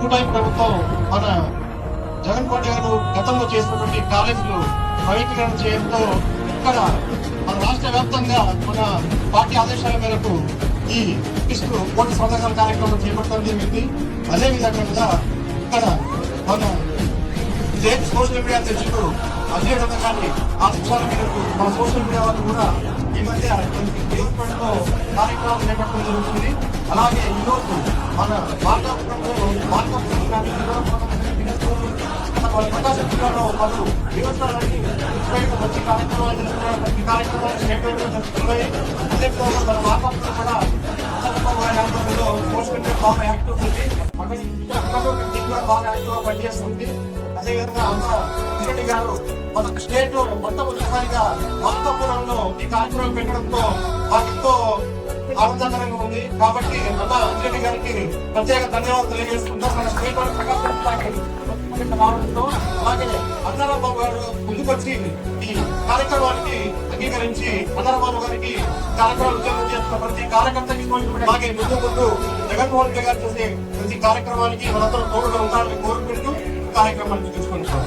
కూటమి ప్రభుత్వం మన జగన్మోహన్ గారు గతంలో చేసినటువంటి కాలేజీలు ప్రైవేటీకరణ చేయడంతో ఇక్కడ మన రాష్ట్ర వ్యాప్తంగా మన పార్టీ ఆదేశాల మేరకు ఈ క్విజ్లు కోర్టు సందర్శన కార్యక్రమం చేపట్టడం జరిగింది. అదేవిధంగా ఇక్కడ మన స్టేట్ సోషల్ మీడియా అధ్యక్షుడు అజయ్ గారి ఆదేశాల మేరకు మన సోషల్ మీడియా వాళ్ళు కూడా ఈ మధ్య దేవస్థానంలో కార్యక్రమం చేపట్టడం జరుగుతుంది. అలాగే ఈరోజు మన మార్గాపురంలో ప్రకాశం జిల్లాలో పలు దేవస్థానాన్ని మంచి కార్యక్రమాలు జరుగుతున్నాయి. ఈ కార్యక్రమాలు చేపట్టడం అదేవిధంగా మన మార్గాపురం కూడా సోషల్ మీడియా బాగా యాక్టివ్ ఉంది. అక్కడ బాగా యాక్టివ్ గా పనిచేస్తుంది. అదేవిధంగా అమ్మ గారు మన స్టేట్ లో మొట్టమొదటిసారిగా మార్కాపురంలో ఈ కార్యక్రమం పెట్టడంతో మాకెంతో ఆనందకరంగా ఉంది. కాబట్టి అమ్మ అంజలి గారికి ప్రత్యేక ధన్యవాదాలు తెలియజేసుకుంటాం. మన స్టేట్ రావడంతో అలాగే అన్నారాబాబు గారు ముందుకొచ్చి ఈ కార్యక్రమానికి అంగీకరించి అన్నారాబాబు గారికి కార్యక్రమాలు ఉద్యోగం చేస్తున్న ప్రతి కార్యకర్తకి అలాగే ముందు జగన్మోహన్ రెడ్డి గారు చేసే ప్రతి కార్యక్రమానికి మనందరూ తోడుగా ఉండాలని కోరుకుంటూ కార్యక్రమాన్ని తీసుకుంటాం.